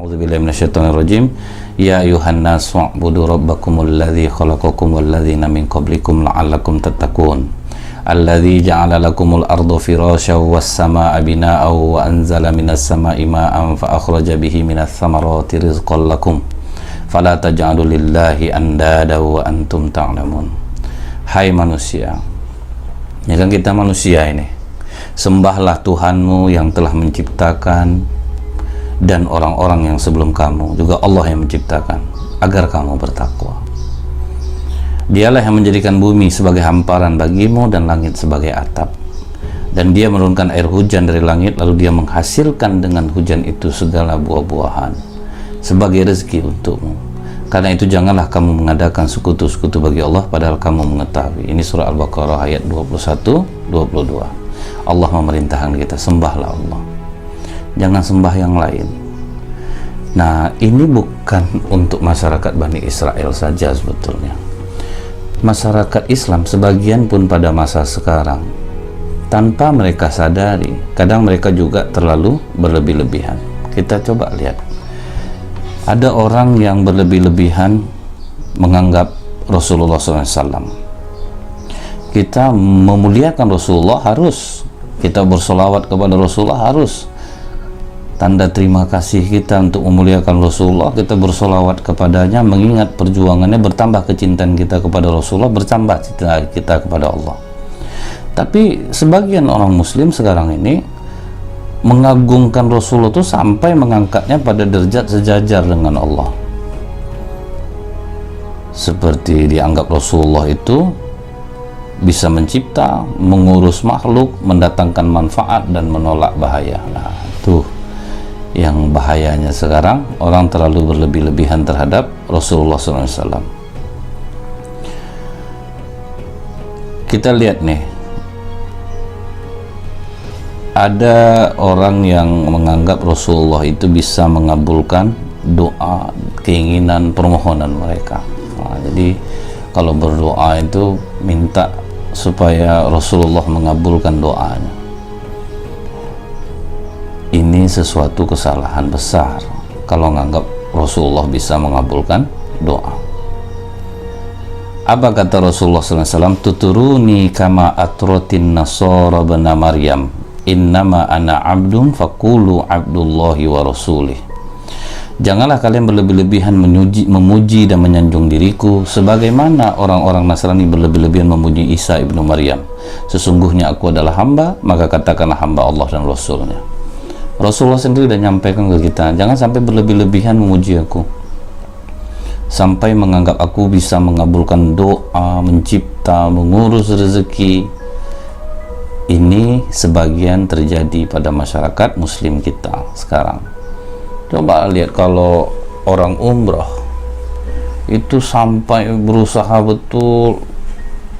A'udzubillahi minasyaitonirrajim. Ya ayuhan nas wa'budu rabbakumul ladzi khalaqakum wal ladzina min qablikum la'allakum tattaqun. Alladzi ja'ala lakumul arda firasyan was samaa'a binaa'an wa anzala minas samaa'i maa'an fa akhraja bihi minas thamarati rizqan lakum. Fala taj'alu lillahi andada wa antum ta'lamun. Hai manusia. Ya kan kita manusia ini. Sembahlah Tuhanmu yang telah menciptakan dan orang-orang yang sebelum kamu, juga Allah yang menciptakan, agar kamu bertakwa. Dialah yang menjadikan bumi sebagai hamparan bagimu dan langit sebagai atap, dan dia menurunkan air hujan dari langit, lalu dia menghasilkan dengan hujan itu segala buah-buahan sebagai rezeki untukmu. Karena itu janganlah kamu mengadakan sekutu-sekutu bagi Allah padahal kamu mengetahui. Ini surah Al-Baqarah ayat 21-22. Allah memerintahkan kita, sembahlah Allah, jangan sembah yang lain. Nah, ini bukan untuk masyarakat Bani Israel saja sebetulnya. Masyarakat Islam sebagian pun pada masa sekarang, tanpa mereka sadari, kadang mereka juga terlalu berlebih-lebihan. Kita coba lihat. Ada orang yang berlebih-lebihan menganggap Rasulullah SAW. Kita memuliakan Rasulullah harus, kita bersolawat kepada Rasulullah harus. Tanda terima kasih kita untuk memuliakan Rasulullah, kita bersolawat kepadanya, mengingat perjuangannya, bertambah kecintaan kita kepada Rasulullah, bertambah cinta kita kepada Allah. Tapi sebagian orang muslim sekarang ini mengagungkan Rasulullah itu sampai mengangkatnya pada derajat sejajar dengan Allah. Seperti dianggap Rasulullah itu bisa mencipta, mengurus makhluk, mendatangkan manfaat dan menolak bahaya. Nah, tuh yang bahayanya sekarang, orang terlalu berlebih-lebihan terhadap Rasulullah SAW. Kita lihat nih, ada orang yang menganggap Rasulullah itu bisa mengabulkan doa, keinginan, permohonan mereka. Nah, jadi kalau berdoa itu minta supaya Rasulullah mengabulkan doanya. Ini sesuatu kesalahan besar kalau menganggap Rasulullah bisa mengabulkan doa. Apa kata Rasulullah SAW? Tuturuni kama atrotin nasara bana Maryam, innama ana abdun faqulu abdullahi wa rasulih. Janganlah kalian berlebih-lebihan memuji dan menyanjung diriku, sebagaimana orang-orang Nasrani berlebih-lebihan memuji Isa ibnu Maryam. Sesungguhnya aku adalah hamba, maka katakanlah hamba Allah dan Rasulnya. Rasulullah sendiri sudah nyampaikan ke kita, jangan sampai berlebih-lebihan memuji aku, sampai menganggap aku bisa mengabulkan doa, mencipta, mengurus rezeki. Ini sebagian terjadi pada masyarakat muslim kita sekarang. Coba lihat kalau orang umrah itu sampai berusaha betul,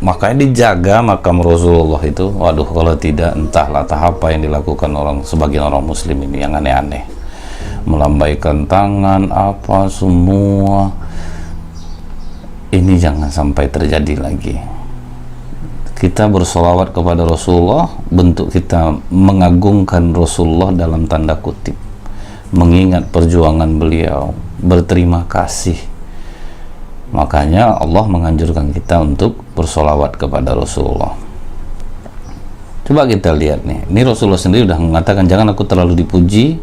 makanya dijaga makam Rasulullah itu. Waduh, kalau tidak entahlah tahap apa yang dilakukan sebagian orang muslim ini yang aneh-aneh, melambaikan tangan apa semua. Ini jangan sampai terjadi lagi. Kita bersolawat kepada Rasulullah, bentuk kita mengagungkan Rasulullah dalam tanda kutip, mengingat perjuangan beliau, berterima kasih. Makanya Allah menganjurkan kita untuk bersolawat kepada Rasulullah. Coba kita lihat nih, ini Rasulullah sendiri sudah mengatakan jangan aku terlalu dipuji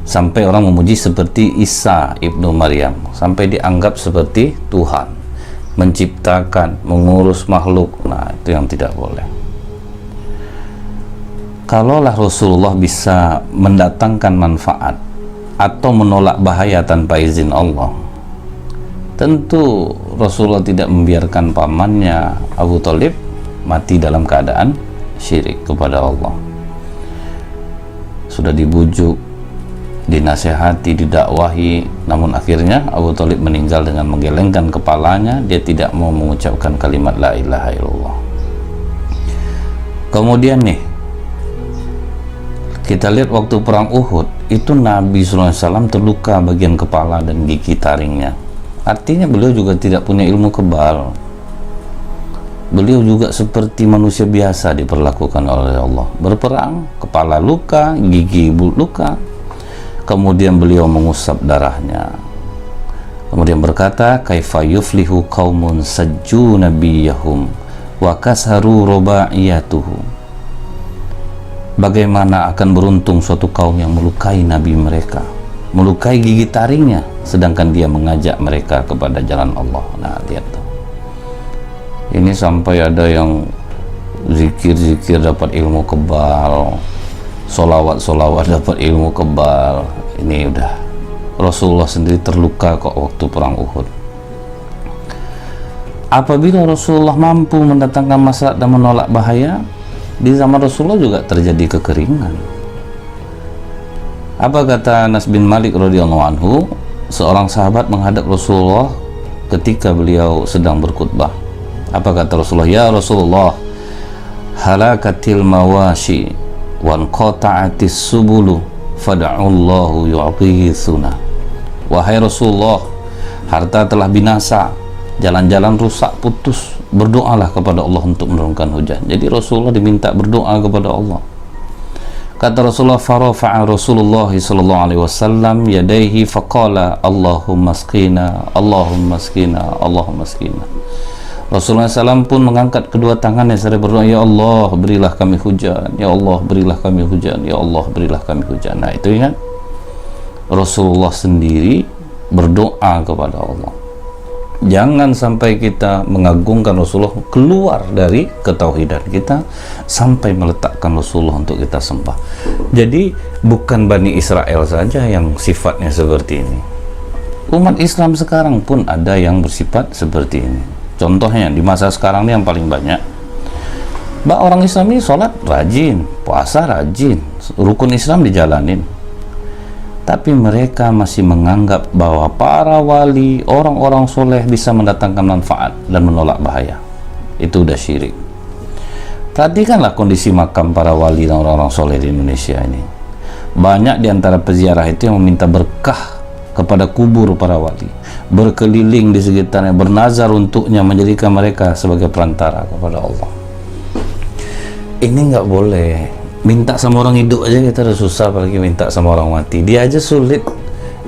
sampai orang memuji seperti Isa ibnu Maryam, sampai dianggap seperti Tuhan, menciptakan, mengurus makhluk. Nah, itu yang tidak boleh. Kalaulah Rasulullah bisa mendatangkan manfaat atau menolak bahaya tanpa izin Allah, tentu Rasulullah tidak membiarkan pamannya Abu Thalib mati dalam keadaan syirik kepada Allah. Sudah dibujuk, dinasehati, didakwahi, namun akhirnya Abu Thalib meninggal dengan menggelengkan kepalanya. Dia tidak mau mengucapkan kalimat la ilaha illallah. Kemudian nih, kita lihat waktu perang Uhud itu Nabi SAW terluka bagian kepala dan gigi taringnya. Artinya beliau juga tidak punya ilmu kebal. Beliau juga seperti manusia biasa diperlakukan oleh Allah. Berperang, kepala luka, gigi luka. Kemudian beliau mengusap darahnya, kemudian berkata, kaifa yuflihu qaumun sajju nabiyahum wa kasharu rubaiyatuhu. Bagaimana akan beruntung suatu kaum yang melukai nabi mereka, melukai gigi taringnya, sedangkan dia mengajak mereka kepada jalan Allah. Nah, lihat tuh, ini sampai ada yang zikir-zikir dapat ilmu kebal, solawat-solawat dapat ilmu kebal. Ini udah, Rasulullah sendiri terluka kok waktu perang Uhud. Apabila Rasulullah mampu mendatangkan masalah dan menolak bahaya, di zaman Rasulullah juga terjadi kekeringan. Apa kata Anas bin Malik radhiyallahu anhu? Seorang sahabat menghadap Rasulullah ketika beliau sedang berkhutbah. Apa kata Rasulullah? Ya Rasulullah, halakatil mawashi wan qata'atis subulu fada'allahu yu'ghithuna. Wahai Rasulullah, harta telah binasa, jalan-jalan rusak putus, berdoalah kepada Allah untuk menurunkan hujan. Jadi Rasulullah diminta berdoa kepada Allah. Kata Rasulullah, farafa'a Rasulullah sallallahu alaihi wasallam yadayhi faqala Allahumma asqina, Allahumma asqina, Allahumma asqina. Rasulullah SAW pun mengangkat kedua tangannya seraya berdoa, ya Allah berilah kami hujan, ya Allah berilah kami hujan, ya Allah berilah kami hujan. Nah, itu ingat, Rasulullah sendiri berdoa kepada Allah. Jangan sampai kita mengagungkan Rasulullah keluar dari ketauhidan kita sampai meletakkan Rasulullah untuk kita sembah. Jadi bukan Bani Israel saja yang sifatnya seperti ini, umat Islam sekarang pun ada yang bersifat seperti ini. Contohnya di masa sekarang ini yang paling banyak, orang Islam ini sholat rajin, puasa rajin, rukun Islam dijalanin, tapi mereka masih menganggap bahwa para wali, orang-orang soleh bisa mendatangkan manfaat dan menolak bahaya. Itu udah syirik. Perhatikanlah kondisi makam para wali dan orang-orang soleh di Indonesia ini. Banyak di antara peziarah itu yang meminta berkah kepada kubur para wali, berkeliling di sekitarnya, bernazar untuknya, menjadikan mereka sebagai perantara kepada Allah. Ini nggak boleh. Minta sama orang hidup aja kita udah susah, apalagi minta sama orang mati. Dia aja sulit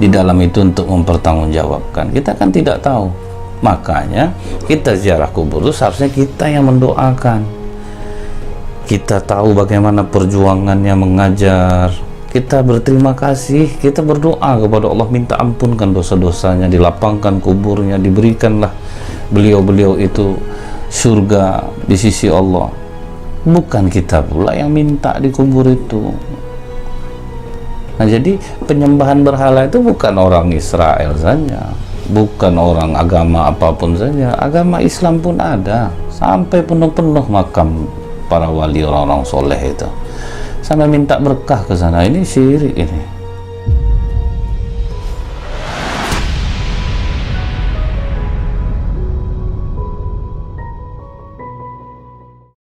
di dalam itu untuk mempertanggungjawabkan. Kita kan tidak tahu. Makanya kita ziarah kubur itu seharusnya kita yang mendoakan. Kita tahu bagaimana perjuangannya mengajar. Kita berterima kasih, kita berdoa kepada Allah, minta ampunkan dosa-dosanya, dilapangkan kuburnya, diberikanlah beliau-beliau itu surga di sisi Allah. Bukan kita pula yang minta di kubur itu. Nah, jadi penyembahan berhala itu bukan orang Israel saja, bukan orang agama apapun saja, agama Islam pun ada, sampai penuh-penuh makam para wali, orang-orang soleh itu, sampai minta berkah ke sana. Ini syirik ini.